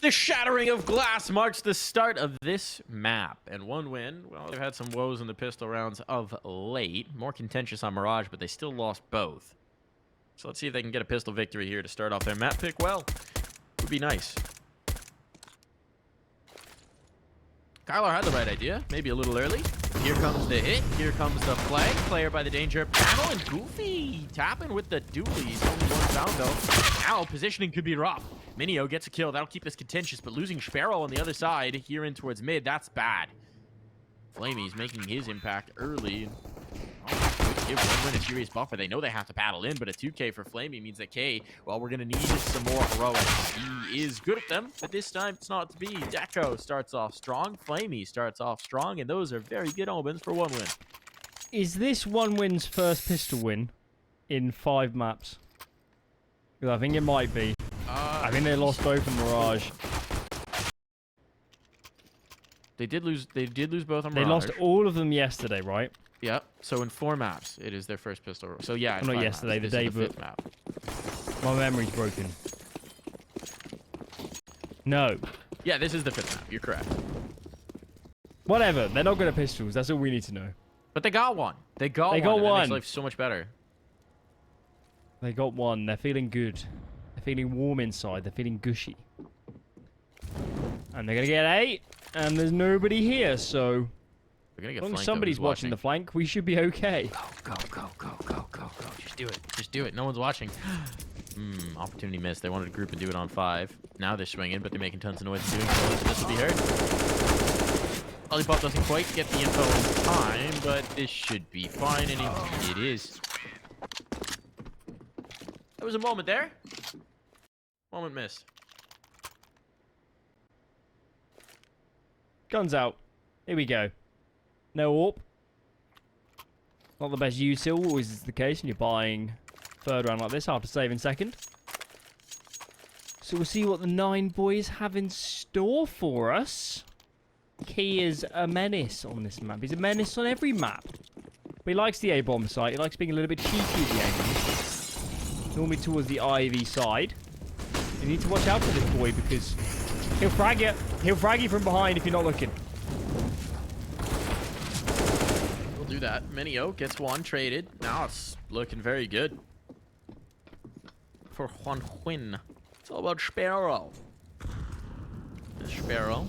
The shattering of glass marks the start of this map. And one win, well, they've had some woes in the pistol rounds of late. More contentious on Mirage, but they still lost both. So let's see if they can get a pistol victory here to start off their map pick. Well, would be nice. Kyler had the right idea, maybe a little early. Here comes the hit, here comes the flag. Player by the danger panel, and Goofy tapping with the dualies. Only one down though. Now positioning could be rough. Minio gets a kill, that'll keep this contentious, but losing Sparrow on the other side here in towards mid, that's bad. Flamey's making his impact early. Oh, give one win a serious buffer. They know they have to battle in, but a 2K for Flamey means that K, well, we're going to need some more heroics. He is good at them, but this time it's not to be. Deco starts off strong. Flamey starts off strong, and those are very good omens for one win. Is this one win's first pistol win in 5 maps? Because I think it might be. I think they lost both in Mirage. They did lose both on Mirage. They lost all of them yesterday, right? Yep. So in 4 maps, it is their first pistol. So yeah, not yesterday, the day before. Map. My memory's broken. No. Yeah, this is the 5th map. You're correct. Whatever. They're not good at pistols. That's all we need to know. But they got one. They got one. That makes life so much better. They got one. They're feeling good. They're feeling warm inside. They're feeling gushy. And they're going to get 8. And there's nobody here, so... As long as somebody's watching the flank, we should be okay. Go. Just do it. Just do it. No one's watching. Opportunity missed. They wanted to group and do it on 5. Now they're swinging, but they're making tons of noise doing so. This will be heard. Lollipop doesn't quite get the info in time, but this should be fine, and it is. There was a moment there. Moment missed. Guns out. Here we go. No AWP. Not the best util, always is the case when you're buying 3rd round like this after saving 2nd. So we'll see what the 9 boys have in store for us. Key is a menace on this map. He's a menace on every map. But he likes the A-bomb site. He likes being a little bit cheeky at the angles. Normally towards the Ivy side. You need to watch out for this boy because he'll frag you. He'll frag you from behind if you're not looking. Do that. Minio gets one traded. Now it's looking very good for Juan Huyn. It's all about Sparrow. Sparrow.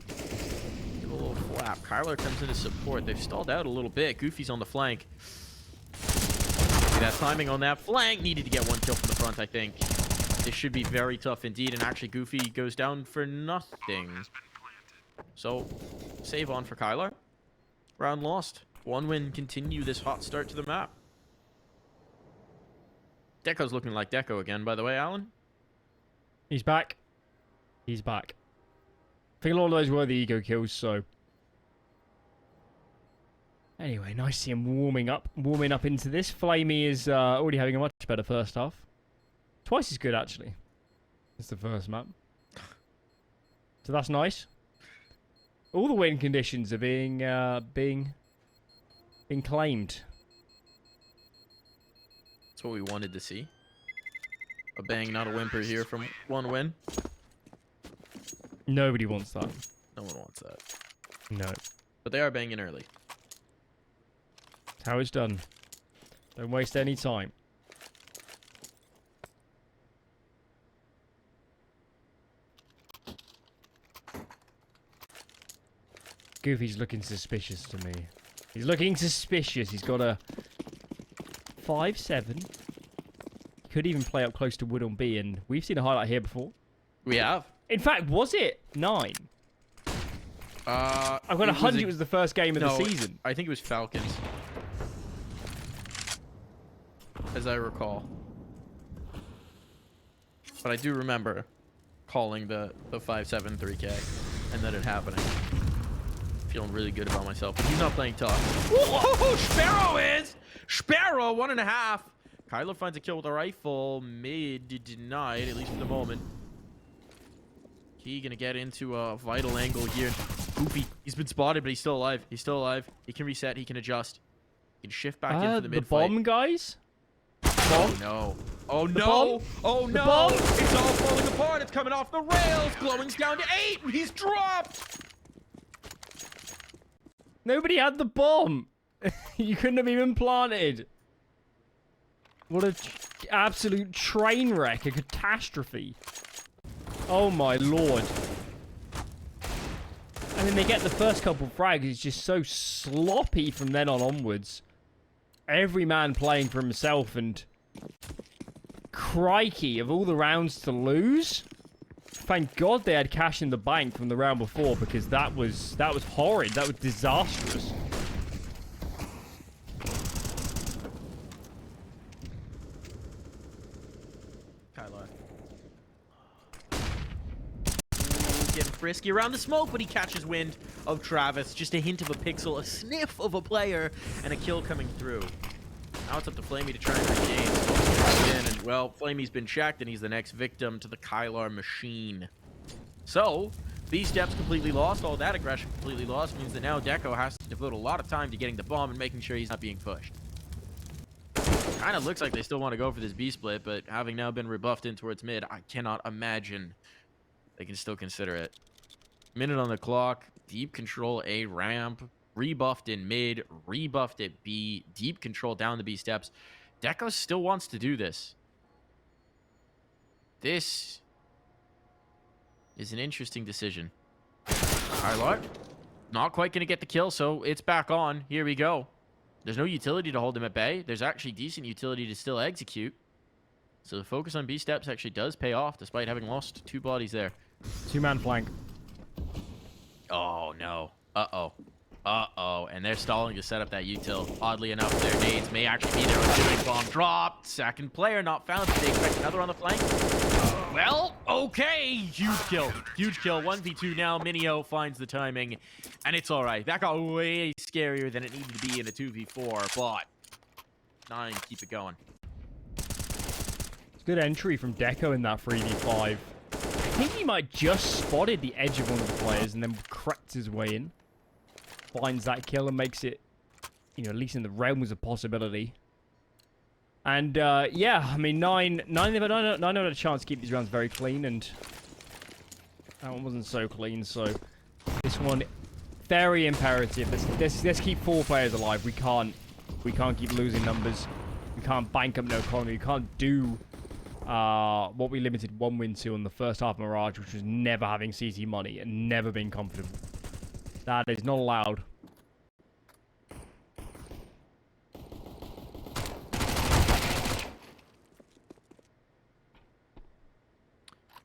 Give a little flap. Kyler comes in to support. They've stalled out a little bit. Goofy's on the flank. See that timing on that flank. Needed to get one kill from the front, I think. This should be very tough indeed. And actually, Goofy goes down for nothing. So, save on for Kyler. Round lost. One win, continue this hot start to the map. Deco's looking like Deco again, by the way, Alan. He's back. He's back. I think a lot of those were the ego kills, so... Anyway, nice to see him warming up into this. Flamey is already having a much better first half. Twice as good, actually. It's the first map. So that's nice. All the win conditions are being claimed. That's what we wanted to see. A bang, not a whimper here from one win. Nobody wants that. No one wants that. No. But they are banging early. That's how it's done. Don't waste any time. Goofy's looking suspicious to me. He's looking suspicious. He's got a 5-7. Could even play up close to wood on B, and we've seen a highlight here before. We have. In fact, was it 9? I've got a hunch it was the first game of the season. I think it was Falcons. As I recall. But I do remember calling the 5-7 3K and then it happening. Feeling really good about myself. But he's not playing tough. Whoa! Sparrow is! Sparrow, 1.5. Kyler finds a kill with a rifle. Mid denied, at least for the moment. Key gonna get into a vital angle here. Goofy, he's been spotted, but he's still alive. He's still alive. He can reset. He can adjust. He can shift back into the mid fight. The bomb guys? Oh, no. Oh no! bomb? Oh The no! bomb? It's all falling apart. It's coming off the rails. Glowing's down to 8. He's dropped. Nobody had the bomb. You couldn't have even planted. What a absolute train wreck, a catastrophe. Oh my lord. And then they get the first couple frags. It's just so sloppy from then on onwards. Every man playing for himself, and crikey, of all the rounds to lose, thank God they had cash in the bank from the round before, because that was horrid. That was disastrous. Getting frisky around the smoke, but he catches wind of Travis. Just a hint of a pixel, a sniff of a player, and a kill coming through. Now it's up to Flamey to try and regain. And, well, Flamey's been checked, and he's the next victim to the Kylar machine. So, B steps completely lost. All that aggression completely lost means that now Deco has to devote a lot of time to getting the bomb and making sure he's not being pushed. Kind of looks like they still want to go for this B split, but having now been rebuffed in towards mid, I cannot imagine they can still consider it. Minute on the clock. Deep control A ramp. Rebuffed in mid. Rebuffed at B. Deep control down the B steps. Deco still wants to do this. This is an interesting decision. Kylar, not quite going to get the kill, so it's back on. Here we go. There's no utility to hold him at bay. There's actually decent utility to still execute. So the focus on B steps actually does pay off, despite having lost 2 bodies there. 2-man flank. Oh, no. Uh-oh. Uh-oh. And they're stalling to set up that util. Oddly enough, their nades may actually be there with doing bomb dropped. Second player not found. Did they expect another on the flank? Well, okay. Huge kill. Huge kill. 1v2 now. Minio finds the timing. And it's all right. That got way scarier than it needed to be in a 2v4. But 9, keep it going. It's good entry from Deco in that 3v5. I think he might just spotted the edge of one of the players and then crept his way in. Finds that kill and makes it, you know, at least in the realms of possibility. And, yeah, I mean, 9 had a chance to keep these rounds very clean, and that one wasn't so clean, so this one, very imperative. Let's keep 4 players alive. We can't keep losing numbers. We can't bank up no economy. We can't do what we limited 1 win to on the first half of Mirage, which was never having CT money and never being comfortable. That is not allowed.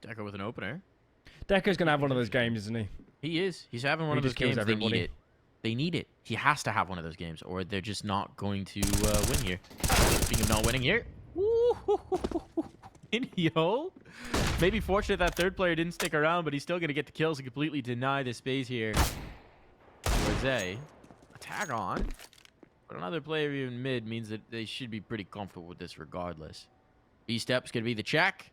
Deco with an opener. Deco's going to have one of those games, isn't he? He is. He's having one of those games. They need it. They need it. He has to have one of those games, or they're just not going to win here. Speaking of not winning here. Inyo. Maybe fortunate that third player didn't stick around, but he's still going to get the kills and completely deny the space here. Rose. A tag on. But another player even mid means that they should be pretty comfortable with this regardless. B-step's going to be the check.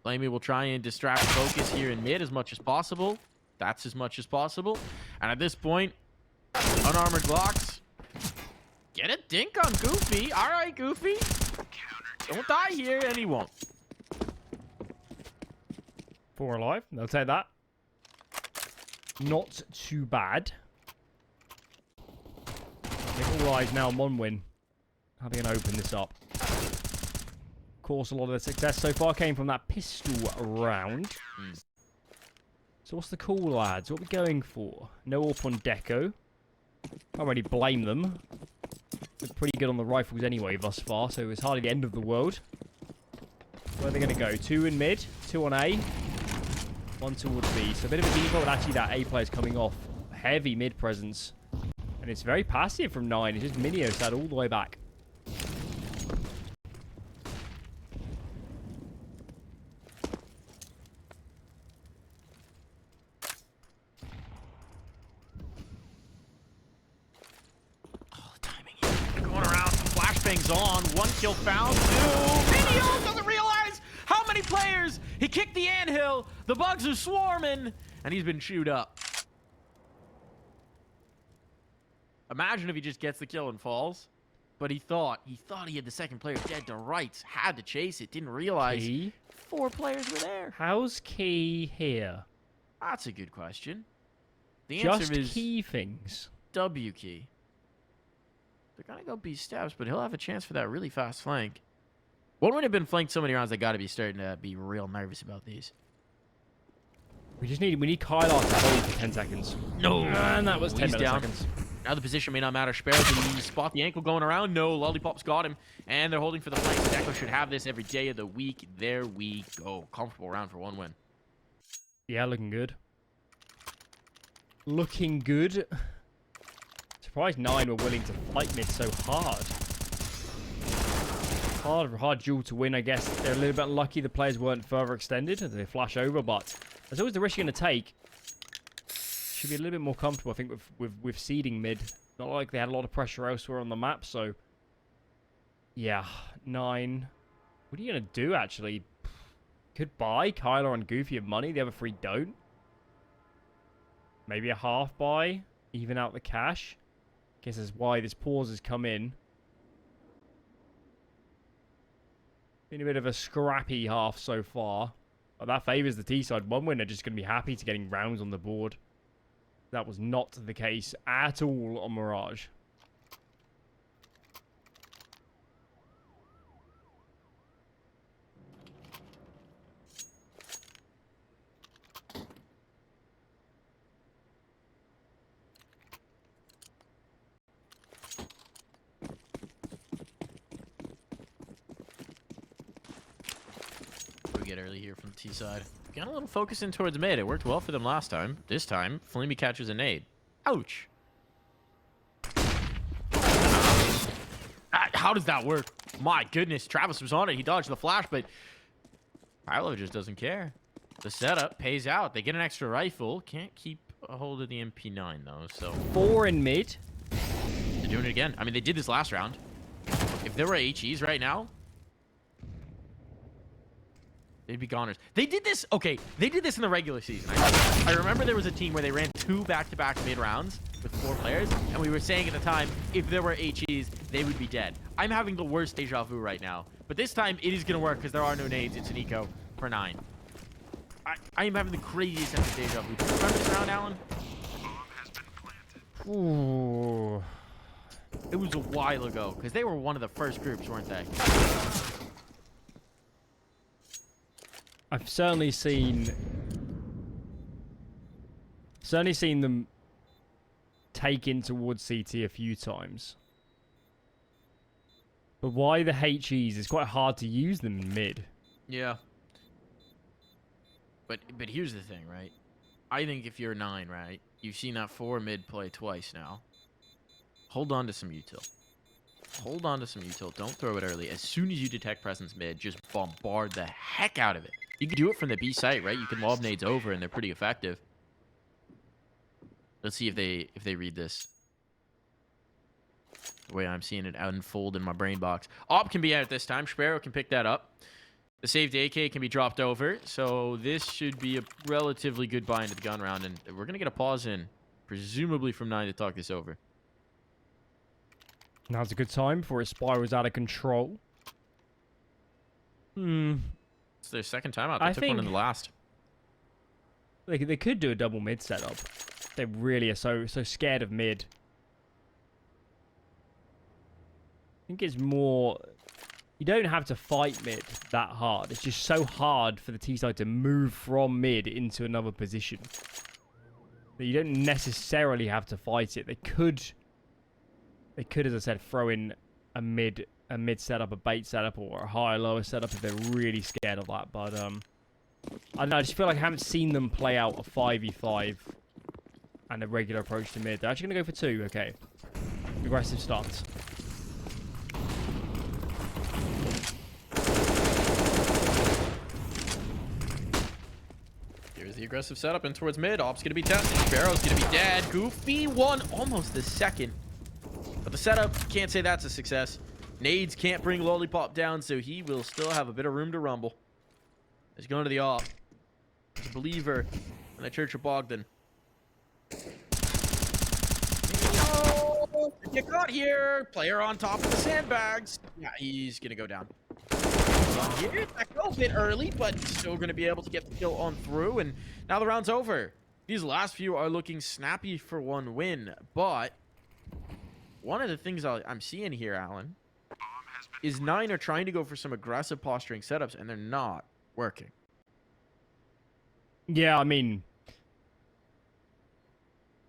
Flamey will try and distract focus here in mid as much as possible. That's as much as possible. And at this point, unarmored Glocks. Get a dink on Goofy. All right, Goofy. Don't die here, and he won't. 4 alive. They'll take that. Not too bad. I think all eyes now on 1 win. How are they going to open this up? Of course, a lot of the success so far came from that pistol round. So what's the call, lads? What are we going for? No AWP on Deco. Can't really blame them. They're pretty good on the rifles anyway thus far, so it's hardly the end of the world. Where are they going to go? 2 in mid, 2 on A, 1 towards B. So a bit of a default, but actually that A player's coming off. Heavy mid presence. And it's very passive from 9. It's just Minio sat all the way back. On 1 kill found. 2. Minio doesn't realize how many players. He kicked the anthill. The bugs are swarming, and he's been chewed up. Imagine if he just gets the kill and falls. But he thought he had the second player dead to rights. Had to chase it. Didn't realize Key? 4 players were there. How's Key here? That's a good question. The Just answer is key things. W key. They're gonna go B steps, but he'll have a chance for that really fast flank. One would have been flanked so many rounds. They got to be starting to be real nervous about these. We need Kylar to hold for 10 seconds. No, And that was 10 he's down. milliseconds. Now the position may not matter. Sparrow, did he spot the ankle going around? No, Lollipop's got him. And they're holding for the flank. Deco should have this every day of the week. There we go. Comfortable round for 1 win. Yeah, looking good. Looking good. Surprised 9 were willing to fight mid so hard. Hard duel to win, I guess. They're a little bit lucky the players weren't further extended as they flash over, but that's always the risk you're going to take. Should be a little bit more comfortable, I think, with seeding mid. Not like they had a lot of pressure elsewhere on the map, so... Yeah, 9. What are you going to do, actually? Could buy. Kylar and Goofy have money. The other 3 don't. Maybe a half buy. Even out the cash. Guess that's why this pause has come in. Been a bit of a scrappy half so far. But that favours the T-side. 1 win are just going to be happy to getting rounds on the board. That was not the case at all on Mirage. We get early here from the T side. Got a little focus in towards mid. It worked well for them last time. This time, Flamey catches a nade. Ouch. How does that work? My goodness, Travis was on it. He dodged the flash, but Paolo just doesn't care. The setup pays out. They get an extra rifle. Can't keep a hold of the MP9, though, so... 4 in mid. They're doing it again. I mean, they did this last round. If there were HEs right now, they'd be goners. They did this... Okay, they did this in the regular season. I remember there was a team where they ran 2 back-to-back mid-rounds with 4 players, and we were saying at the time, if there were HEs, they would be dead. I'm having the worst deja vu right now. But this time, it is going to work because there are no nades. It's an eco for 9. I am having the craziest sense of deja vu. Do you remember this round, Alan? Ooh. It was a while ago, because they were one of the first groups, weren't they? I've certainly seen them take in towards CT a few times. But why the HEs? It's quite hard to use them in mid. Yeah. But here's the thing, right? I think if you're 9, right, you've seen that 4 mid play twice now. Hold on to some util. Hold on to some util. Don't throw it early. As soon as you detect presence mid, just bombard the heck out of it. You can do it from the B site, right? You can lob nades over, and they're pretty effective. Let's see if they read this. The way I'm seeing it unfold in my brain box. Op can be out this time. Sparrow can pick that up. The saved AK can be dropped over. So this should be a relatively good buy into the gun round. And we're going to get a pause in, presumably from 9 to talk this over. Now's a good time before it spirals out of control. It's their second timeout. They took one in the last. They could do a double mid setup. They really are so scared of mid. I think it's more... You don't have to fight mid that hard. It's just so hard for the T-side to move from mid into another position. That you don't necessarily have to fight it. They could, as I said, throw in a mid setup, a bait setup, or a higher lower setup if they're really scared of that. But I don't know. I just feel like I haven't seen them play out a 5v5 and a regular approach to mid. They're actually going to go for 2. Okay. Aggressive stance. Here's the aggressive setup in towards mid. Op's going to be tested. Sparrow's going to be dead. Goofy won almost the second. But the setup, can't say that's a success. Nades can't bring Lollipop down, so he will still have a bit of room to rumble. He's going to the op. He's a believer in the Church of Bogdan. Deco, get caught here. Player on top of the sandbags. Yeah, he's gonna go down. Here, Deco a bit early, but still gonna be able to get the kill on through. And now the round's over. These last few are looking snappy for one win, but one of the things I'm seeing here, Alan, is 9 are trying to go for some aggressive posturing setups, and they're not working. Yeah, I mean,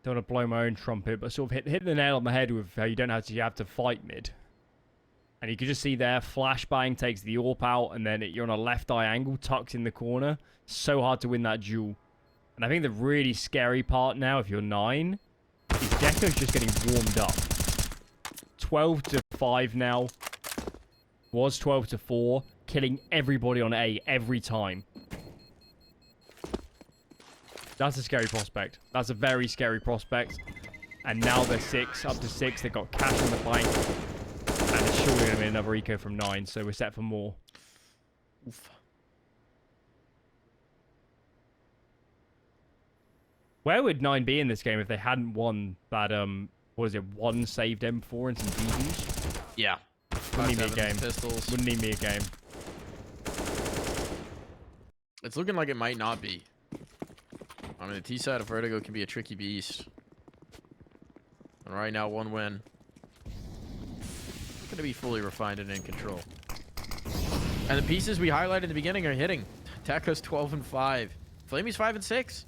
don't want to blow my own trumpet, but sort of hit the nail on the head with how you don't actually have to fight mid. And you can just see there, flashbang takes the AWP out, and then you're on a left eye angle, tucked in the corner. So hard to win that duel. And I think the really scary part now, if you're 9, is Deco's just getting warmed up. 12-5 now. Was 12-4, killing everybody on A every time. That's a scary prospect. That's a very scary prospect. And now they're 6, up to 6. They've got cash in the bank. And it's surely going to be another eco from 9, so we're set for more. Oof. Where would 9 be in this game if they hadn't won that, what was it, 1 saved M4 and some DVs? Yeah. Wouldn't need me a game. Pistols. Wouldn't need me a game. It's looking like it might not be. I mean, the T side of Vertigo can be a tricky beast. And right now, 1 win. Going to be fully refined and in control. And the pieces we highlighted in the beginning are hitting. Deco's 12-5. Flamey's 5-6.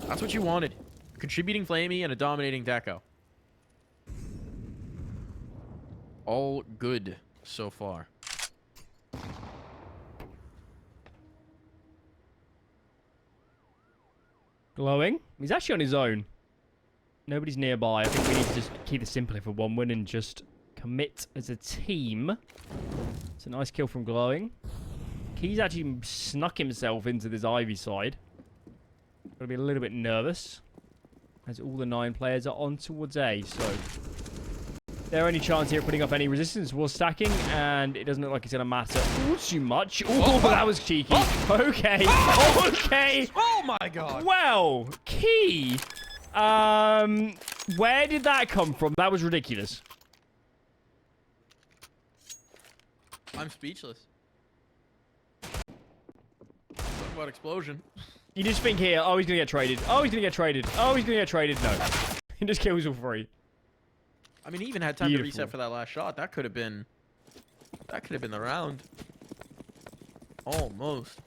That's what you wanted. A contributing Flamey and a dominating Deco. All good so far. Glowing. He's actually on his own. Nobody's nearby. I think we need to just keep it simple for 1 win and just commit as a team. It's a nice kill from Glowing. He's actually snuck himself into this Ivy side. Gotta be a little bit nervous, as all the 9 players are on towards A, so their only chance here of putting up any resistance was stacking, and it doesn't look like it's gonna matter too much. Oh, that was cheeky. Okay. Okay. Oh my god. Well, Key. Where did that come from? That was ridiculous. I'm speechless. Talk about explosion. You just think here, oh, he's gonna get traded. Oh, he's gonna get traded. Oh, he's gonna get traded. No. He just kills all 3. I mean, he even had time to reset for that last shot. That could have been the round. Almost.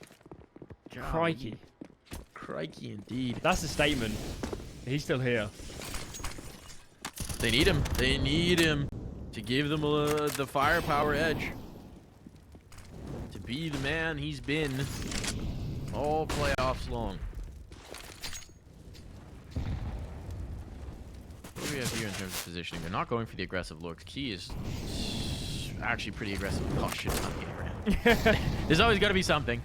Golly. Crikey. Crikey indeed. That's a statement. He's still here. They need him. They need him to give them the firepower edge. To be the man he's been all playoffs long. What do we have here in terms of positioning? They're not going for the aggressive looks. Key is actually pretty aggressive. Oh shit, I'm getting around. There's always got to be something.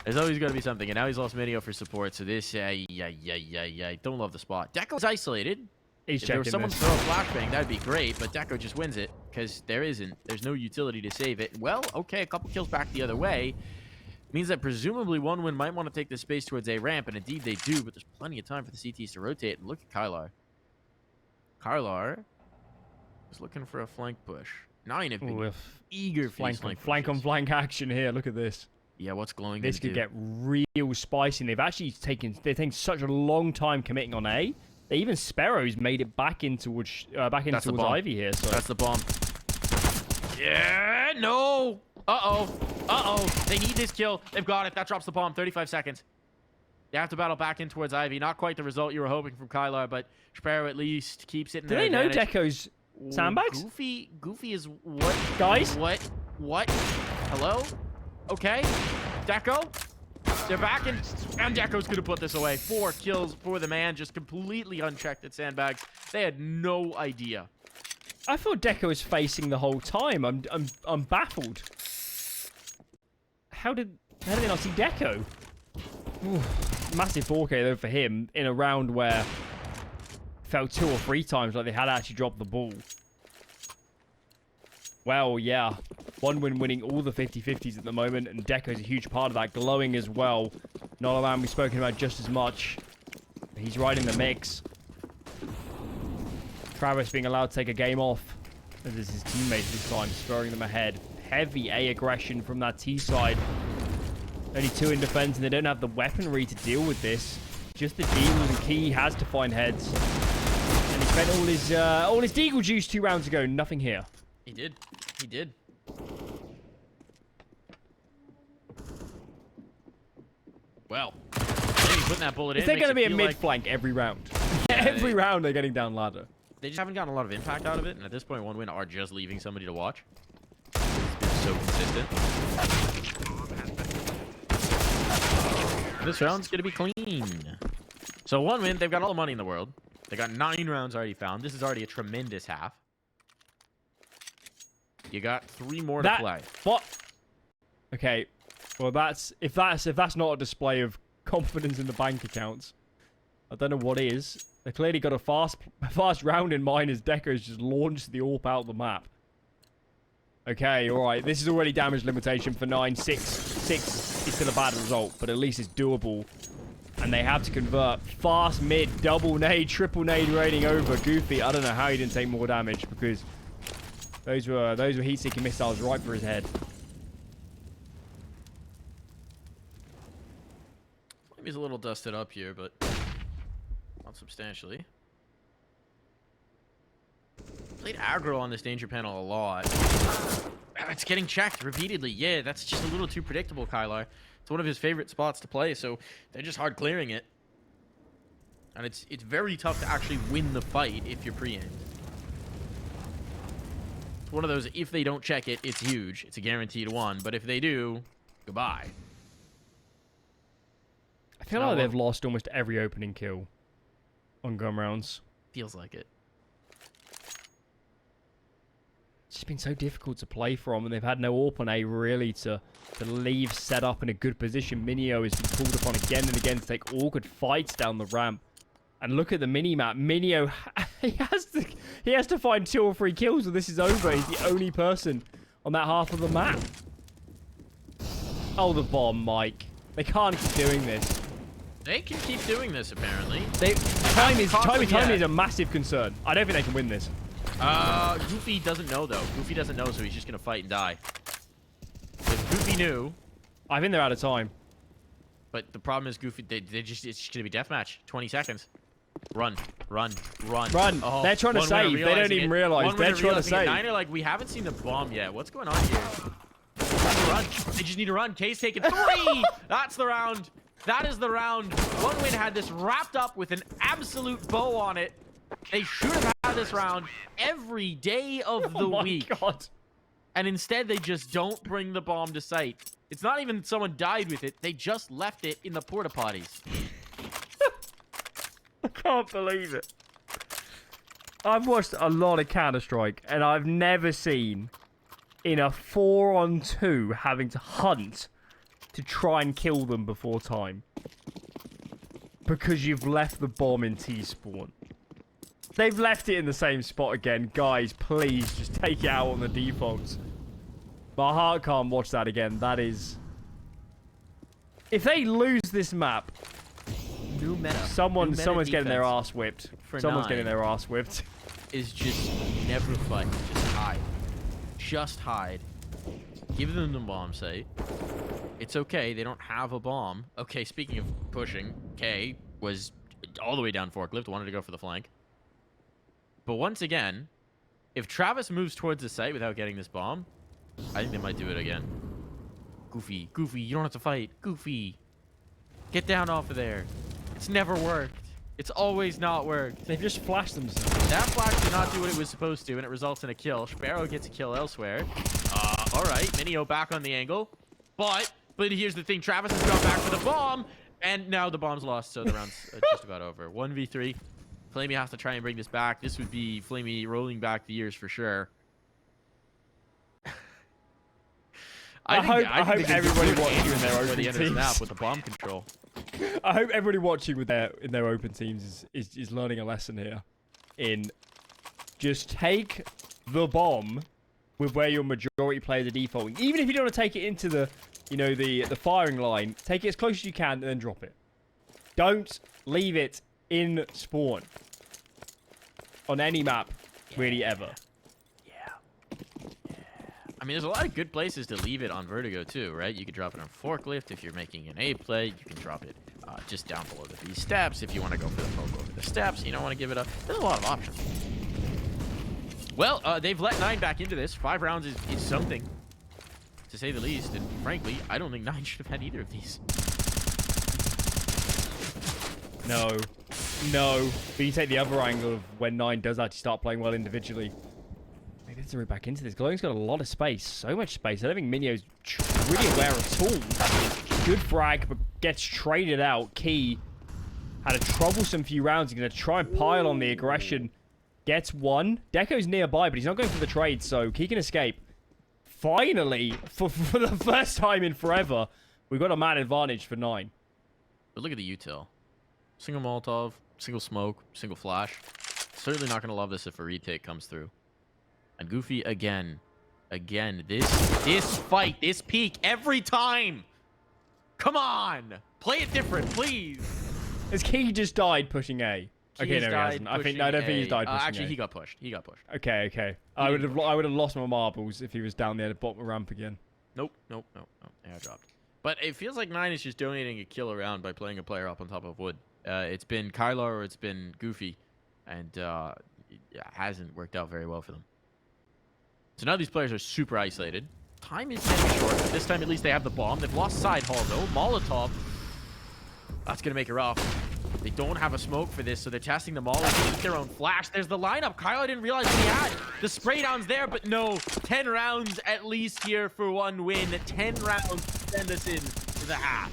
There's always got to be something. And now he's lost Minio for support. So this, don't love the spot. Deco's isolated. He's If there was checking someone to this. throw a flashbang, that'd be great. But Deco just wins it because there's no utility to save it. Well, okay, a couple kills back the other way. Means that presumably 1 win might want to take the space towards A ramp. And indeed they do. But there's plenty of time for the CTs to rotate. And look at Kylar. Kylar is looking for a flank push. 9 have been eager for these flank on flank action here. Look at this. Yeah, what's Glowing This could get real spicy. And they've actually taken such a long time committing on A. They even Sparrows made it back in towards Ivy here. So that's the bomb. Yeah, no. Uh-oh. They need this kill. They've got it. That drops the bomb. 35 seconds. They have to battle back in towards Ivy. Not quite the result you were hoping from Kylar, but Sparrow at least keeps it in do their they know advantage. Deco's sandbags? Goofy is what? Guys? What? Hello? Okay. Deco? They're back in, and Deco's gonna put this away. 4 kills for the man, just completely unchecked at sandbags. They had no idea. I thought Deco was facing the whole time. I'm baffled. How did they not see Deco? Ooh, massive 4K though for him in a round where fell 2 or 3 times like they had actually dropped the ball. Well, yeah. 1 win winning all the 50-50s at the moment, and Deco's a huge part of that. Glowing as well. Not a man we've spoken about just as much. He's right in the mix. Travis being allowed to take a game off. As is his teammates this time, spurring them ahead. Heavy A aggression from that T side. Only 2 in defense, and they don't have the weaponry to deal with this. Just the Deagle, and Key has to find heads. And he spent all his Deagle juice 2 rounds ago. Nothing here. He did. He did. Well, maybe putting that bullet in. Is there going to be a feel mid-flank every round? Yeah, every round they're getting down ladder. They just haven't gotten a lot of impact out of it, and at this point, 1 win are just leaving somebody to watch. It's been so consistent. This round's gonna be clean. So 1 win, they've got all the money in the world. They got 9 rounds already found. This is already a tremendous half. You got 3 more to play. What? Okay. Well, if that's not a display of confidence in the bank accounts, I don't know what is. They clearly got a fast round in mind as Deco's just launched the AWP out the map. Okay, alright. This is already damage limitation for 9. 6 is still a bad result, but at least it's doable. And they have to convert. Fast mid, double nade, triple nade raining over. Goofy, I don't know how he didn't take more damage, because those were heat-seeking missiles right for his head. He's a little dusted up here, but not substantially. Played aggro on this danger panel a lot. It's getting checked repeatedly. Yeah, that's just a little too predictable, Kylar. It's one of his favorite spots to play, so they're just hard clearing it. And it's very tough to actually win the fight if you're pre-aimed. It's one of those, if they don't check it, it's huge. It's a guaranteed 1, but if they do, goodbye. I feel like they've lost almost every opening kill on gun rounds. Feels like it. It's just been so difficult to play from, and they've had no AWP on A really to leave set up in a good position. Minio has been called upon again and again to take awkward fights down the ramp. And look at the mini-map. Minio, he has to find 2 or 3 kills, or this is over. He's the only person on that half of the map. Oh, the bomb, Mike. They can't keep doing this. They can keep doing this, apparently. Time is a massive concern. I don't think they can win this. Goofy doesn't know, though. Goofy doesn't know, so he's just going to fight and die. If Goofy knew... I think they're out of time. But the problem is, Goofy, it's just going to be deathmatch. 20 seconds. Run. Run. Oh, they're trying to save. They don't even realize. They're trying to save. 9 are like, we haven't seen the bomb yet. What's going on here? Run. They just need to run. K's taking 3. That's the round. That is the round. 1 win had this wrapped up with an absolute bow on it. They should have had this round every day of the week. Oh my God. And instead, they just don't bring the bomb to site. It's not even someone died with it. They just left it in the porta potties. I can't believe it. I've watched a lot of Counter-Strike, and I've never seen in a 4-on-2 having to hunt to try and kill them before time. Because you've left the bomb in T-spawn. They've left it in the same spot again. Guys, please just take it out on the defaults. My heart can't watch that again. That is... If they lose this map... New meta. Someone's getting their ass whipped. Someone's getting their ass whipped. Is just never fight. Just hide. Just hide. Give them the bomb site. It's okay. They don't have a bomb. Okay, speaking of pushing, K was all the way down forklift. Wanted to go for the flank. But once again, if Travis moves towards the site without getting this bomb, I think they might do it again. Goofy, you don't have to fight. Goofy, get down off of there. It's never worked. It's always not worked. They've just flashed themselves. That flash did not do what it was supposed to, and it results in a kill. Sparrow gets a kill elsewhere. All right, Minio back on the angle. But here's the thing. Travis has gone back for the bomb, and now the bomb's lost, so the round's just about over. 1v3. Flamey has to try and bring this back. This would be Flamey rolling back the years for sure. I hope everybody watching in their open the end of the teams map with the bomb control. I hope everybody watching with in their open teams is learning a lesson here. In just take the bomb with where your majority players are defaulting. Even if you don't want to take it into the the firing line, take it as close as you can and then drop it. Don't leave it in spawn. on any map, really, ever. I mean, there's a lot of good places to leave it on Vertigo, too, right? You could drop it on forklift if you're making an A play. You can drop it just down below the B steps if you want to go for the poke over the steps. You don't want to give it up. There's a lot of options. Well, they've let 9 back into this. 5 rounds is something, to say the least. And frankly, I don't think 9 should have had either of these. No. No. But you take the other angle of when 9 does actually start playing well individually. Maybe let's move back into this. Glowing's got a lot of space. So much space. I don't think Minyo's really aware at all. Good frag, but gets traded out. Key had a troublesome few rounds. He's going to try and pile on the aggression. Gets 1. Deco's nearby, but he's not going for the trade, so Key can escape. Finally, for the first time in forever, we've got a man advantage for 9. But look at the util. Single Molotov, single smoke, single flash. Certainly not going to love this if a retake comes through. And Goofy again. Again, this fight, this peak, every time. Come on. Play it different, please. Has Key just died pushing A? Okay, no, he hasn't. I don't think he's died pushing actually, A. he got pushed. He got pushed. Okay, okay. I would have lost my marbles if he was down there at the bottom ramp again. Nope. Air dropped. But it feels like 9 is just donating a kill around by playing a player up on top of wood. It's been Kylar or it's been Goofy, and it hasn't worked out very well for them. So now these players are super isolated. Time is getting short, but this time at least they have the bomb. They've lost side hall though. Molotov. That's gonna make it rough. They don't have a smoke for this, so they're testing them all with their own flash. There's the lineup. Kylo didn't realize what he had. The spray down's there, but no. 10 rounds at least here for 1 win. 10 rounds send us in to the half.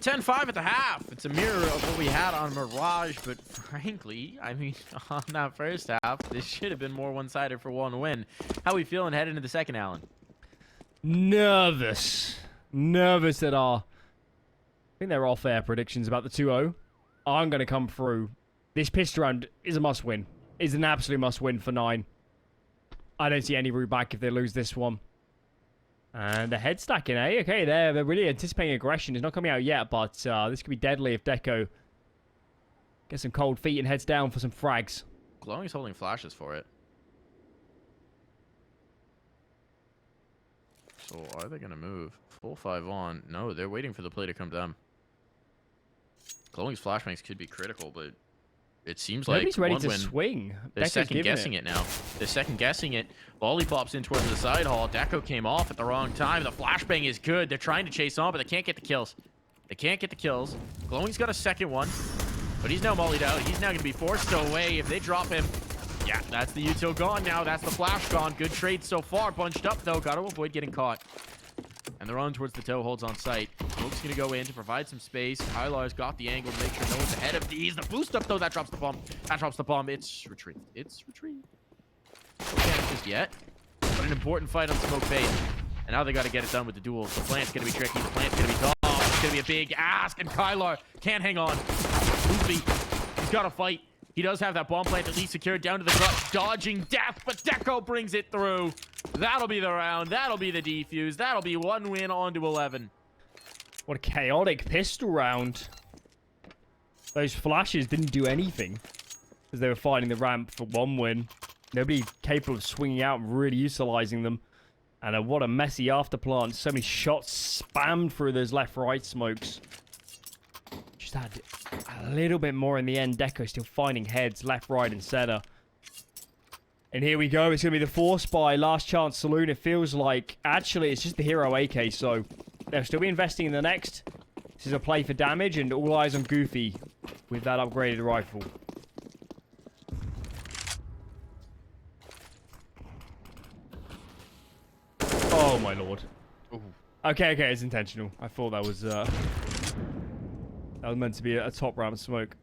10-5 at the half. It's a mirror of what we had on Mirage, but frankly, I mean, on that first half, this should have been more one-sided for one win. How are we feeling heading into the second, Alan? Nervous. Nervous at our... I think they're all fair predictions about the 2-0. I'm going to come through. This pistol round is a must-win. Is an absolute must-win for 9. I don't see any route back if they lose this one. And the head stacking, eh? Okay, they're really anticipating aggression. It's not coming out yet, but this could be deadly if Deco gets some cold feet and heads down for some frags. Glowing's holding flashes for it. So are they going to move? Full 5 on. No, they're waiting for the play to come down. Glowing's flashbangs could be critical, but it seems like nobody's ready to win. swing. They're second-guessing it now. They're second-guessing it. Volley pops in towards the side hall. Deco came off at the wrong time. The flashbang is good. They're trying to chase on, but they can't get the kills. They can't get the kills. Glowing's got a second one, but he's now mollied out. He's now going to be forced away. If they drop him, yeah, that's the util gone now. That's the flash gone. Good trade so far. Bunched up, though. Got to avoid getting caught. And they're on towards the toe holds on site. Smoke's going to go in to provide some space. Kylar's got the angle to make sure no one's ahead of these. The boost up, though, that drops the bomb. That drops the bomb. It's retrieved. It's retrieved. No damage just yet. But an important fight on Smoke base. And now they got to get it done with the duels. The plant's going to be tricky. The plant's going to be tough. It's going to be a big ask. And Kylar can't hang on. Goofy. He's got to fight. He does have that bomb plant at least secured down to the clutch. Dodging death, but Deco brings it through. That'll be the round. That'll be the defuse. That'll be 1 win on to 11. What a chaotic pistol round. Those flashes didn't do anything as they were fighting the ramp for 1 win. Nobody capable of swinging out and really utilizing them. And what a messy afterplant. So many shots spammed through those left-right smokes. Just had a little bit more in the end. Deco still finding heads left, right, and center. And here we go. It's going to be the force buy. Last chance saloon. It feels like, actually, it's just the hero AK. So they'll still be investing in the next. This is a play for damage, and all eyes on Goofy with that upgraded rifle. Oh, my lord. Ooh. Okay, it's intentional. I thought that was meant to be a top ramp smoke.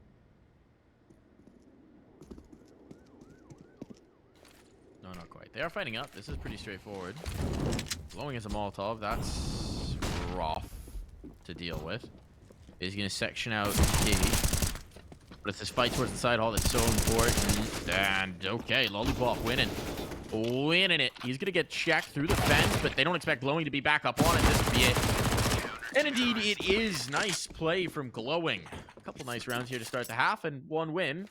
No, not quite. They are fighting up. This is pretty straightforward. Glowing as a Molotov. That's rough to deal with. He's going to section out Katie. But it's this fight towards the side hall that's so important. And, okay, Lollipop winning. Winning it. He's going to get checked through the fence, but they don't expect Glowing to be back up on it. This will be it. And indeed, it is nice play from Glowing. A couple nice rounds here to start the half, and 1 win.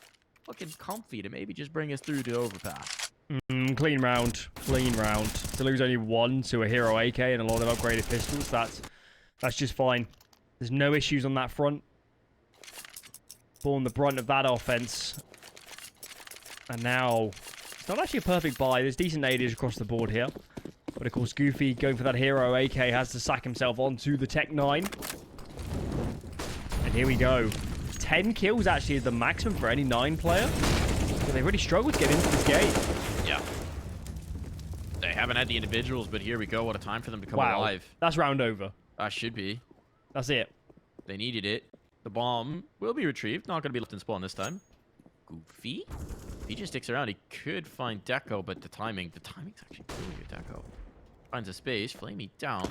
Looking comfy to maybe just bring us through to overpass. Clean round. Clean round. To lose only 1 to a hero AK and a lot of upgraded pistols, that's just fine. There's no issues on that front. Borne the brunt of that offense. And now, it's not actually a perfect buy. There's decent nades across the board here. But of course, Goofy going for that hero AK has to sack himself onto the Tech 9. And here we go. 10 kills actually is the maximum for any 9 player. But they really struggled to get into this game. Yeah. They haven't had the individuals, but here we go. What a time for them to come alive. That's round over. Should be. That's it. They needed it. The bomb will be retrieved. Not going to be left in spawn this time. Goofy. If he just sticks around, he could find Deco, but the timing's actually really good. Deco finds a space. Flamey down.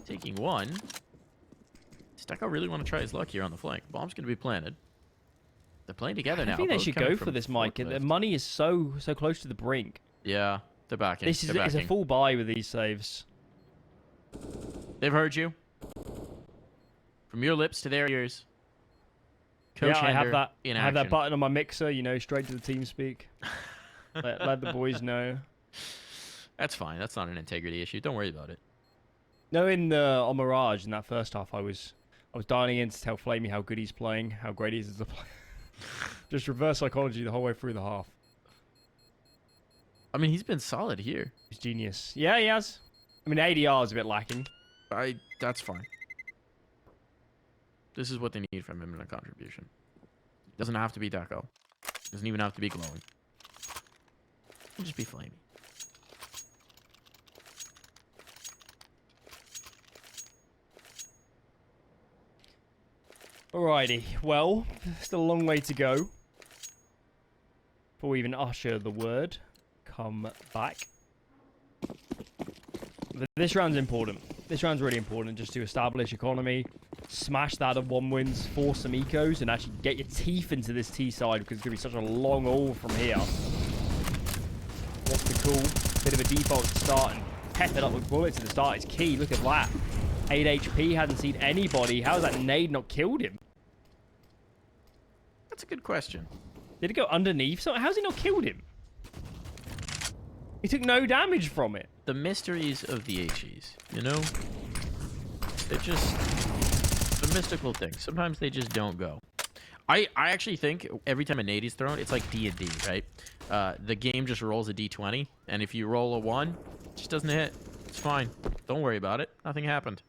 Taking 1. Does Deco really want to try his luck here on the flank? Bomb's going to be planted. They're playing together now. I think they should go for this, Mike. The money is so close to the brink. Yeah, they're backing. This is it's a full buy with these saves. They've heard you. From your lips to their ears. Coach I have that. I have that button on my mixer, you know, straight to the team speak. let the boys know. That's fine. That's not an integrity issue. Don't worry about it. No, on Mirage in that first half, I was dialing in to tell Flamey how good he's playing, how great he is as a player. Just reverse psychology the whole way through the half. I mean, he's been solid here. He's genius. Yeah, he has. I mean, ADR is a bit lacking. That's fine. This is what they need from him in a contribution. Doesn't have to be Deco. Doesn't even have to be Glowing. It'll just be Flamey. Alrighty, well, still a long way to go before we even usher the word come back. But this round's important. This round's really important just to establish economy, smash that at 1 wins, force some ecos, and actually get your teeth into this T side because it's going to be such a long haul from here. What's the cool? Bit of a default to start and pep it up with bullets at the start is key. Look at that. 8 HP, hadn't seen anybody. How's that nade not killed him? That's a good question. Did it go underneath? So how's he not killed him? He took no damage from it. The mysteries of the HEs, you know? They're just the mystical things. Sometimes they just don't go. I actually think every time a nade is thrown, it's like D&D, right? The game just rolls a D20, and if you roll a 1, it just doesn't hit. It's fine. Don't worry about it. Nothing happened.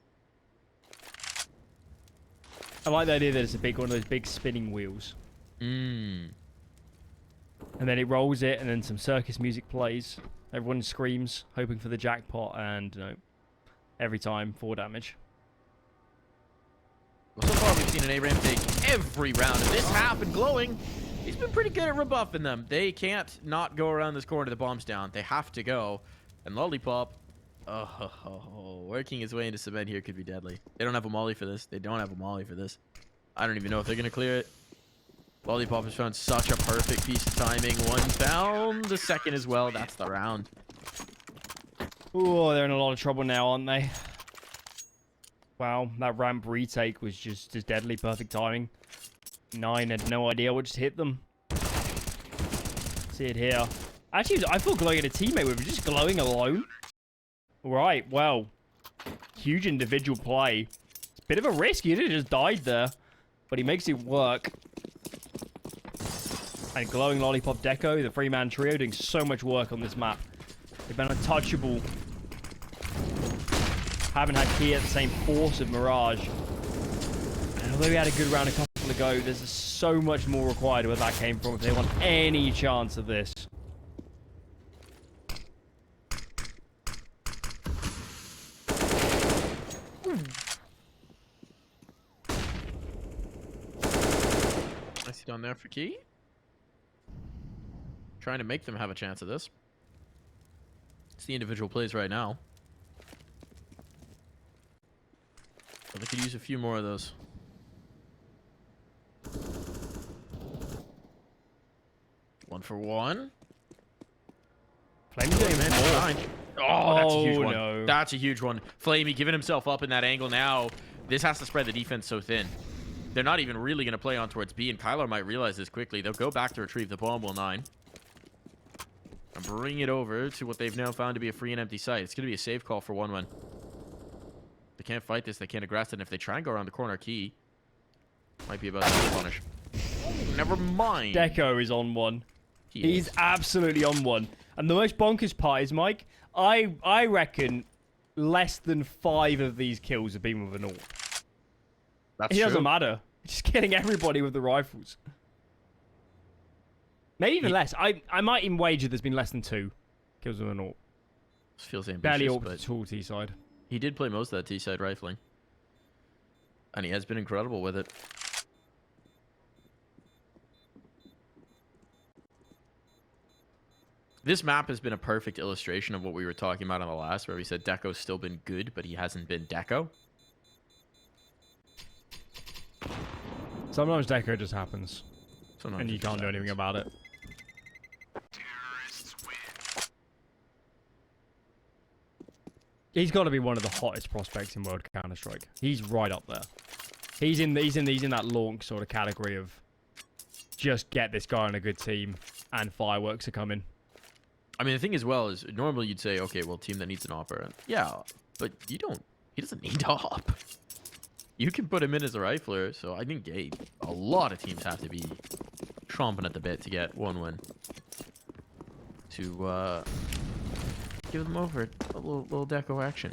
I like the idea that it's a big one of those big spinning wheels. Mmm. And then it rolls it, and then some circus music plays. Everyone screams, hoping for the jackpot, and you know, every time 4 damage. Well, so far we've seen an Abraham take every round of this half, and Glowing, he's been pretty good at rebuffing them. They can't not go around this corner. The bomb's down. They have to go. And Lollipop, working his way into cement here could be deadly. They don't have a molly for this. They don't have a molly for this. I don't even know if they're going to clear it. Lollipop has found such a perfect piece of timing. One found, the second as well. That's the round. Oh, they're in a lot of trouble now, aren't they? Wow, that ramp retake was just deadly perfect timing. 9 had no idea what just hit them. See it here. Actually, I thought Glowing had a teammate with him, just Glowing alone. Right, well, huge individual play. It's a bit of a risk. He did just died there, but he makes it work. And Glowing, Lollipop, Deco, the 3-man trio, doing so much work on this map. They've been untouchable. Haven't had key at the same force of Mirage. And although we had a good round a couple ago, there's so much more required where that came from if they want any chance of this. Nice hit on there for key. Trying to make them have a chance of this. It's the individual plays right now. But they could use a few more of those. One for one. Flamey doing more. Oh, that's a huge one. No. That's a huge one. Flamey giving himself up in that angle now. This has to spread the defense so thin. They're not even really going to play on towards B, and Kyler might realize this quickly. They'll go back to retrieve the bomb, will 9. And bring it over to what they've now found to be a free and empty site. It's going to be a safe call for 1-1. They can't fight this. They can't aggress it. And if they try and go around the corner, key might be about to punish. Never mind. Deco is on one. He's absolutely on one. And the most bonkers part is, Mike, I reckon less than 5 of these kills have been with an AWP. That's It doesn't true. matter. Just killing everybody with the rifles. Maybe even less. I might even wager there's been less than 2 kills with an AWP. This feels ambitious, Barely AWP but tool T-side. he did play most of that T-side rifling. And he has been incredible with it. This map has been a perfect illustration of what we were talking about on the last, where we said Deco's still been good, but he hasn't been Deco. Sometimes Deco just happens. Sometimes And you it just can't do anything happens. about it. He's got to be one of the hottest prospects in World Counter-Strike. He's right up there. He's in that launch sort of category of just get this guy on a good team and fireworks are coming. I mean, the thing as well is normally you'd say, okay, well, team that needs an opera. Yeah, but you don't. He doesn't need to op. You can put him in as a rifler, so I think a lot of teams have to be chomping at the bit to get 1-1. To give them over a little Deco action.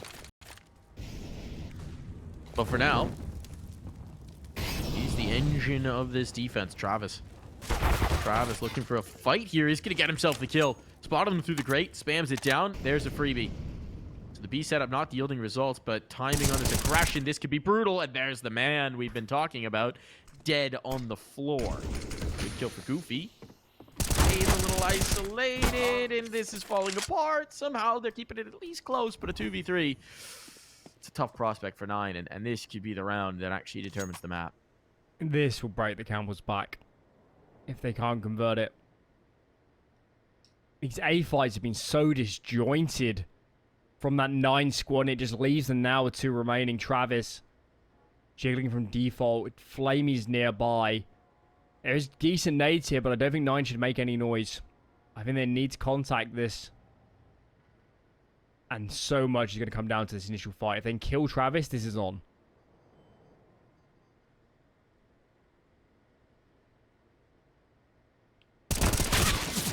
But for now, he's the engine of this defense, Travis. Travis looking for a fight here. He's going to get himself the kill. Spotted him through the grate, spams it down. There's a freebie. So the B setup not yielding results, but timing on his aggression. This could be brutal. And there's the man we've been talking about. dead on the floor. Good kill for Goofy. He's a little isolated, and this is falling apart. Somehow they're keeping it at least close, but a 2v3. It's a tough prospect for 9, and this could be the round that actually determines the map. This will break the Campbell's back if they can't convert it. These A fights have been so disjointed from that 9 squad, and it just leaves them now with 2 remaining. Travis jiggling from default. Flamey's nearby. There's decent nades here, but I don't think 9 should make any noise. I think they need to contact this. And so much is going to come down to this initial fight. If they can kill Travis, this is on.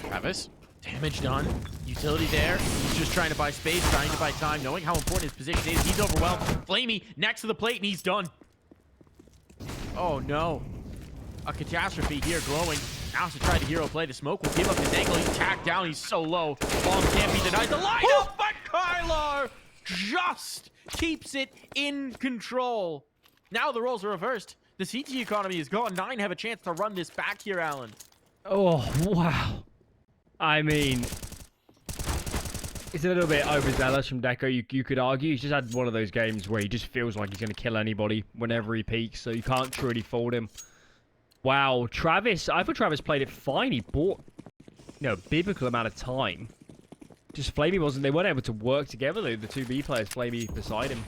Travis, damage done. Utility there. He's just trying to buy space, trying to buy time, knowing how important his position is. He's overwhelmed. Flamey next to the plate, and he's done. Oh, no. A catastrophe here, glowing. Now to try to hero play. The smoke will give up his angle. He's tagged down. He's so low. Bomb can't be denied. The lineup, but Kylar just keeps it in control. Now the roles are reversed. The CT economy is gone. 9 have a chance to run this back here, Alan. Oh, wow. I mean, it's a little bit overzealous from Deco, you could argue. He's just had one of those games where he just feels like he's going to kill anybody whenever he peaks, so you can't truly fault him. Wow, Travis, I thought Travis played it fine. He bought, a biblical amount of time. Just Flamey they weren't able to work together, though, the 2B players, Flamey beside him.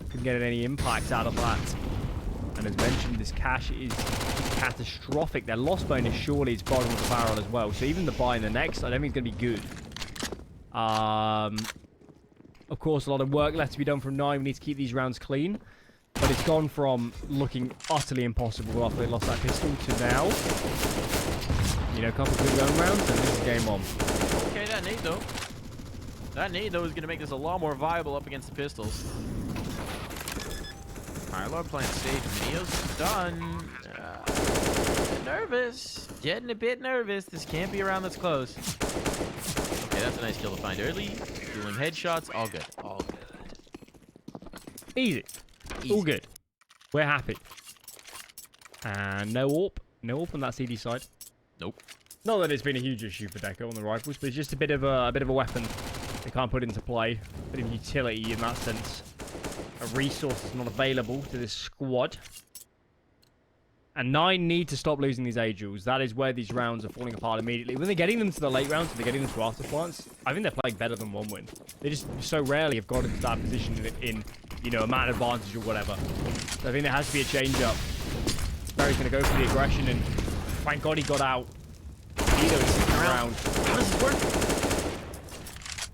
Couldn't get any impact out of that. And as mentioned, this cash is catastrophic. Their loss bonus surely is bottom of the barrel as well. So even the buy in the next, I don't think it's going to be good. Of course, a lot of work left to be done from 9. We need to keep these rounds clean. But it's gone from looking utterly impossible after they lost that pistol to now. A couple of good gun rounds, and this is game on. Okay, that nade, though. That nade, though, is going to make this a lot more viable up against the pistols. Kylar playing safe. Neo's done. Nervous. Getting a bit nervous. This can't be a round that's close. Okay, that's a nice kill to find early. Doing headshots. All good. All good. Easy. All good. We're happy. And no AWP. No AWP on that CD side. Nope. Not that it's been a huge issue for Deco on the rifles, but it's just a bit of a weapon they can't put into play. A bit of utility in that sense. A resource that's not available to this squad. And 9 need to stop losing these A-Jewels. That is where these rounds are falling apart immediately. When they're getting them to the late rounds, and they're getting them to afterplants, I think they're playing better than 1 win. They just so rarely have got into that position in a man advantage or whatever. So I think there has to be a change-up. Barry's going to go for the aggression, and thank God he got out. Vertigo is sitting around. How does this work?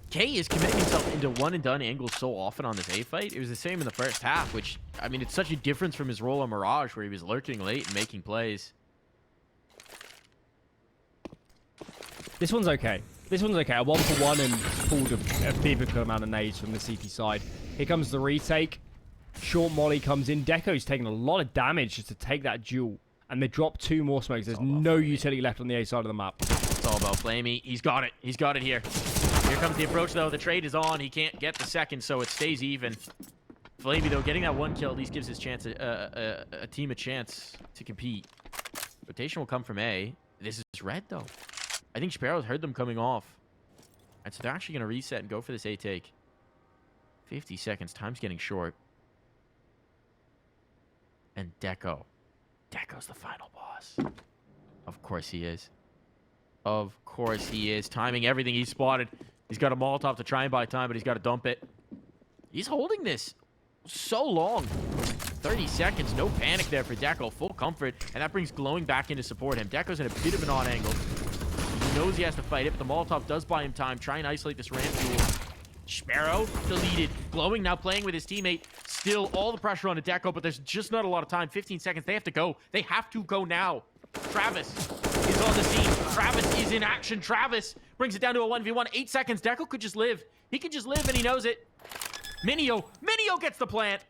K is committing himself into one and done angles so often on this A fight. It was the same in the first half, which, I mean, it's such a difference from his role on Mirage, where he was lurking late and making plays. This one's okay. This one's okay. A 1-for-1 and pulled a biblical amount of nades from the CT side. Here comes the retake. Short molly comes in. Deco's taking a lot of damage just to take that duel. And they drop 2 more smokes. There's no utility left on the A side of the map. It's all about Flamey. He's got it. He's got it here. Here comes the approach, though. The trade is on. He can't get the second, so it stays even. Flamey, though, getting that 1 kill at least gives his chance a team a chance to compete. Rotation will come from A. This is red, though. I think Sparrow's heard them coming off. And so they're actually going to reset and go for this A take. 50 seconds. Time's getting short. And Deco. Deco's the final boss. Of course he is. Of course he is. Timing everything he spotted. He's got a Molotov to try and buy time, but he's got to dump it. He's holding this so long. 30 seconds. No panic there for Deco. Full comfort. And that brings Glowing back in to support him. Deco's in a bit of an odd angle. He knows he has to fight it, but the Molotov does buy him time. Try and isolate this ramp duel. Sparrow deleted. Glowing now playing with his teammate. Still all the pressure on Deco, but there's just not a lot of time. 15 seconds. They have to go. They have to go now. Travis is on the scene. Travis is in action. Travis brings it down to a 1v1. 8 seconds. Deco could just live. He could just live, and he knows it. Minio gets the plant.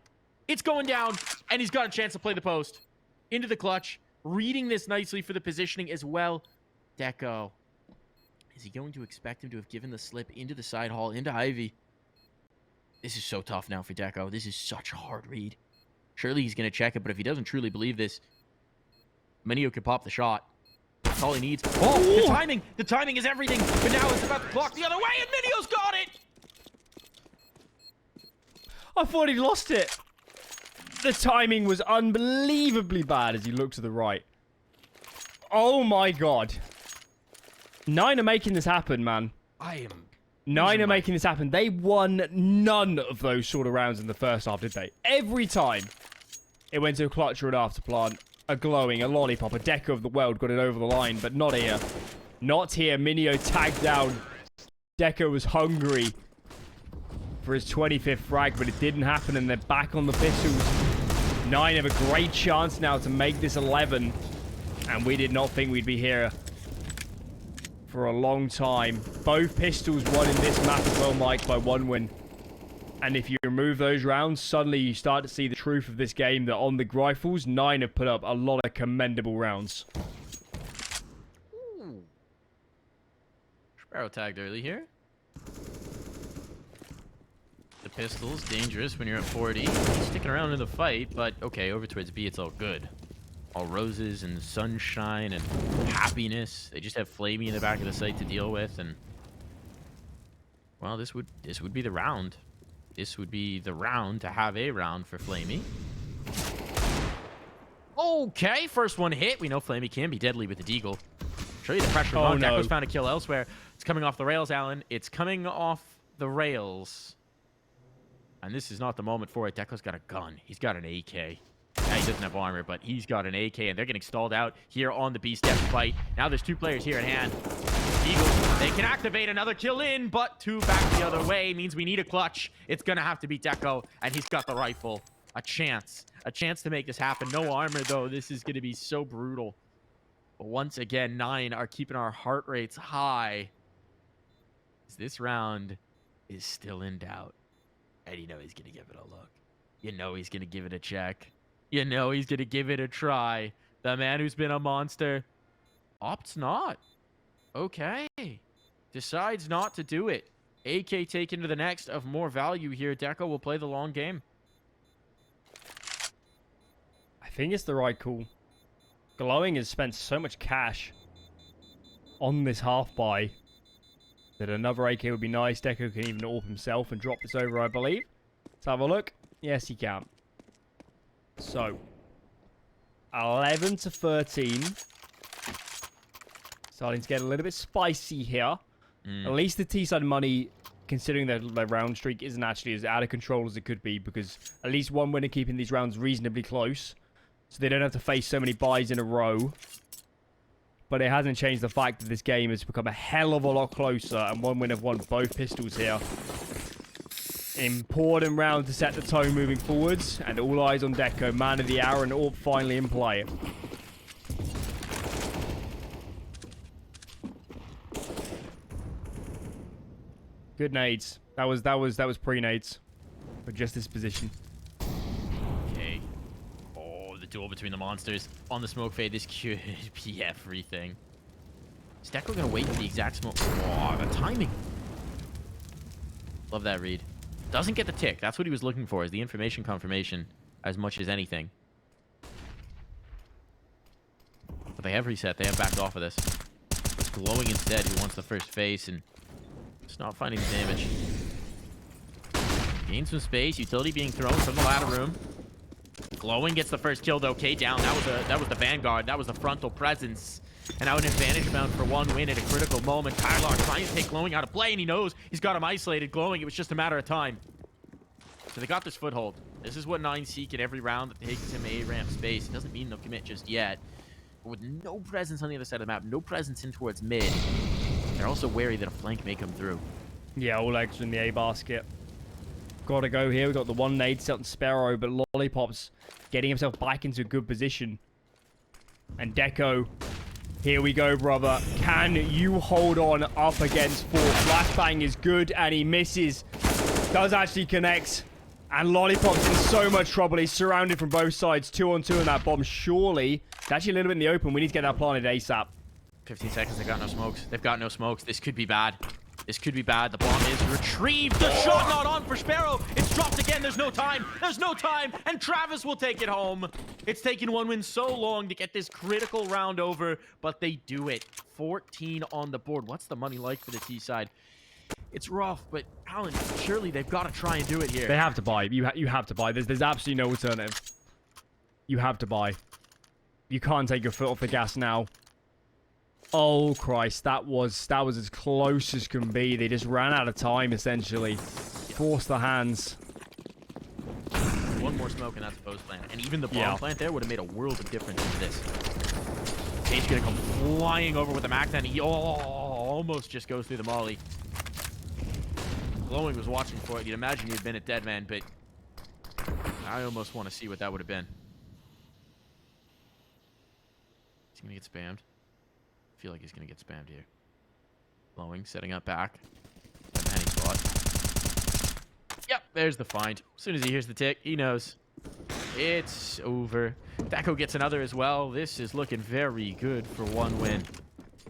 It's going down, and he's got a chance to play the post. Into the clutch. Reading this nicely for the positioning as well. Deco. Is he going to expect him to have given the slip into the side hall, into Ivy? This is so tough now for Deco. This is such a hard read. Surely he's going to check it, but if he doesn't truly believe this, Minio could pop the shot. That's all he needs. Oh, the timing! The timing is everything! But now it's about to clock the other way, and Minio's got it! I thought he'd lost it. The timing was unbelievably bad as he looked to the right. Oh my god. Nine are making this happen, man. Nine are making this happen. They won none of those sort of rounds in the first half, did they? Every time it went to a clutch or an afterplant, a glowing, a lollipop, a Deco of the world got it over the line, but not here. Not here. Minio tagged down. Deco was hungry for his 25th frag, but it didn't happen, and they're back on the pistols. Nine have a great chance now to make this 11, and we did not think we'd be here for a long time. Both pistols won in this map as well, Mike, by 1 win. And if you remove those rounds, suddenly you start to see the truth of this game, that on the rifles, Nine have put up a lot of commendable rounds. Ooh. Sparrow tagged early here. The pistol's dangerous when you're at 40. He's sticking around in the fight, but okay, over towards B, it's all good. All roses and sunshine and happiness. They just have Flamey in the back of the site to deal with, and well, this would be the round. This would be the round to have a round for Flamey. Okay, first one hit. We know Flamey can be deadly with the deagle. Show you the pressure. Oh, no. Deco's found a kill elsewhere. It's coming off the rails, Alan. It's coming off the rails. And this is not the moment for it. Deco's got a gun. He's got an AK. Yeah, he doesn't have armor, but he's got an AK, and they're getting stalled out here on the B-step fight. Now there's 2 players here in hand. Eagles, they can activate another kill in, but 2 back the other way means we need a clutch. It's going to have to be Deco, and he's got the rifle. A chance to make this happen. No armor, though. This is going to be so brutal. But once again, Nine are keeping our heart rates high. This round is still in doubt. And you know he's going to give it a look. You know he's going to give it a check. You know he's going to give it a try. The man who's been a monster opts not. Okay. Decides not to do it. AK taken to the next of more value here. Deco will play the long game. I think it's the right call. Glowing has spent so much cash on this half buy that another AK would be nice. Deco can even AWP himself and drop this over, I believe. Let's have a look. Yes, he can. So, 11 to 13. Starting to get a little bit spicy here. At least the T-side money, considering their round streak, isn't actually as out of control as it could be, because at least one winner keeping these rounds reasonably close, so they don't have to face so many buys in a row. But it hasn't changed the fact that this game has become a hell of a lot closer, and one winner have won both pistols here. Important round to set the tone moving forwards, and all eyes on Deco, man of the hour, and AWP finally in play. Good nades. That was pre-nades for just this position. Okay. Oh, the duel between the monsters on the smoke fade. This could be everything. Is Deco gonna wait for the exact smoke? Oh, the timing. Love that read. Doesn't get the tick. That's what he was looking for, is the information confirmation as much as anything. But they have reset. They have backed off of this. It's Glowing instead, who wants the first face, and it's not finding the damage. Gain some space. Utility being thrown from the ladder room. Glowing gets the first kill, though. K down. That was the Vanguard. That was the frontal presence. And now an advantage bound for 1 win at a critical moment. Kylar trying to take Glowing out of play, and he knows he's got him isolated. Glowing, it was just a matter of time. So they got this foothold. This is what Nine seek in every round that takes him A ramp space. It doesn't mean they'll commit just yet. But with no presence on the other side of the map, no presence in towards mid, they're also wary that a flank may come through. Yeah, all eggs are in the A basket. Gotta go here. We got the 1 nade set on Sparrow, but Lollipop's getting himself back into a good position. And Deco, here we go, brother. Can you hold on up against 4? Flashbang is good, and he misses. Does actually connect. And Lollipop's in so much trouble. He's surrounded from both sides. 2 on 2 in that bomb. Surely, it's actually a little bit in the open. We need to get that planted ASAP. 15 seconds. They've got no smokes. They've got no smokes. This could be bad. This could be bad. The bomb is retrieved. The shot not on for Sparrow. It's dropped again. There's no time. There's no time. And Travis will take it home. It's taken 1 win so long to get this critical round over, but they do it. 14 on the board. What's the money like for the T side? It's rough, but Alan, surely they've got to try and do it here. They have to buy. You have to buy. There's absolutely no alternative. You have to buy. You can't take your foot off the gas now. Oh Christ, that was as close as can be. They just ran out of time essentially. Forced the hands. One more smoke and that's a post plant. And even the bomb plant there would have made a world of difference in this. Paige gonna come flying over with the Mac 10. He almost just goes through the molly. Glowing was watching for it. You'd imagine he'd been a dead man, but I almost want to see what that would have been. He's gonna get spammed. I feel like he's gonna get spammed here. Glowing, setting up back. Manny spot. Yep, there's the find. As soon as he hears the tick, he knows. It's over. Daco gets another as well. This is looking very good for 1 win.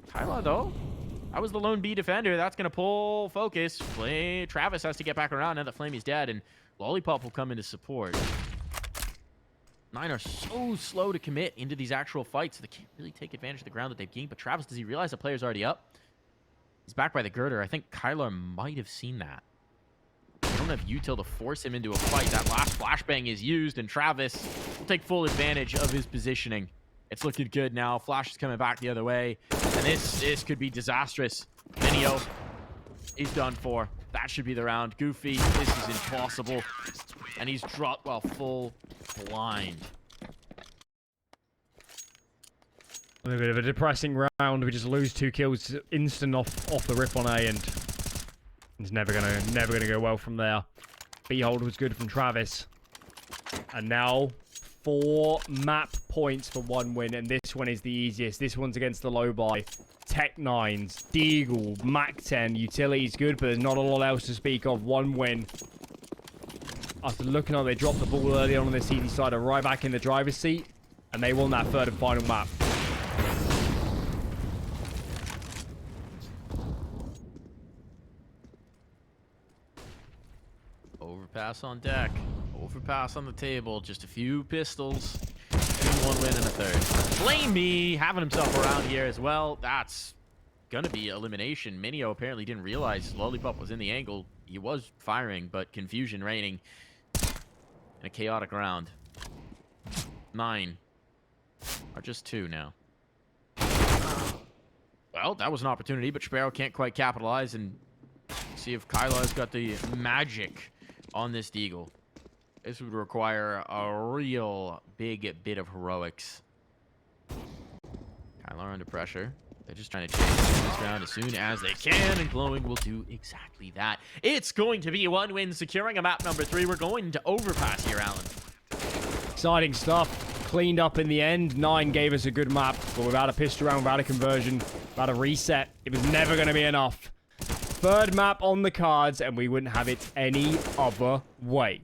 Kyla, though, that was the lone B defender. That's going to pull focus. Travis has to get back around now that Flamey's dead, and Lollipop will come into support. 9 are so slow to commit into these actual fights, so they can't really take advantage of the ground that they've gained. But Travis, does he realize the player's already up? He's back by the girder. I think Kyler might have seen that. They don't have util to force him into a fight. That last flashbang is used, and Travis will take full advantage of his positioning. It's looking good now. Flash is coming back the other way, and this could be disastrous. Minio, he's done for. That should be the round. Goofy, this is impossible. And he's dropped while full blind. A little bit of a depressing round. We just lose 2 kills instant off the rip on A, and it's never gonna go well from there. Behold was good from Travis, and now 4 map points for 1 win, and this one is the easiest. This one's against the low buy. Tech 9s, Deagle, Mac 10, utility's good, but there's not a lot else to speak of. 1 win. After looking like they dropped the ball early on the CT side, are right back in the driver's seat, and they won that 3rd and final map. Overpass on deck. Overpass on the table. Just a few pistols. And 1 win and a 3rd. Blame me having himself around here as well. That's gonna be elimination. Minio apparently didn't realize Lollipop was in the angle. He was firing, but confusion reigning in a chaotic round. 9 are just 2 now. Well, that was an opportunity, but Sparrow can't quite capitalize, and see if Kyla's got the magic on this Deagle. This would require a real big bit of heroics. Kyla under pressure. They're just trying to chase this round as soon as they can, and Glowing will do exactly that. It's going to be a 1 win, securing a map number 3. We're going to overpass here, Alan. Exciting stuff. Cleaned up in the end. 9 gave us a good map, but without a pistol round, without a conversion, without a reset, it was never going to be enough. 3rd map on the cards, and we wouldn't have it any other way.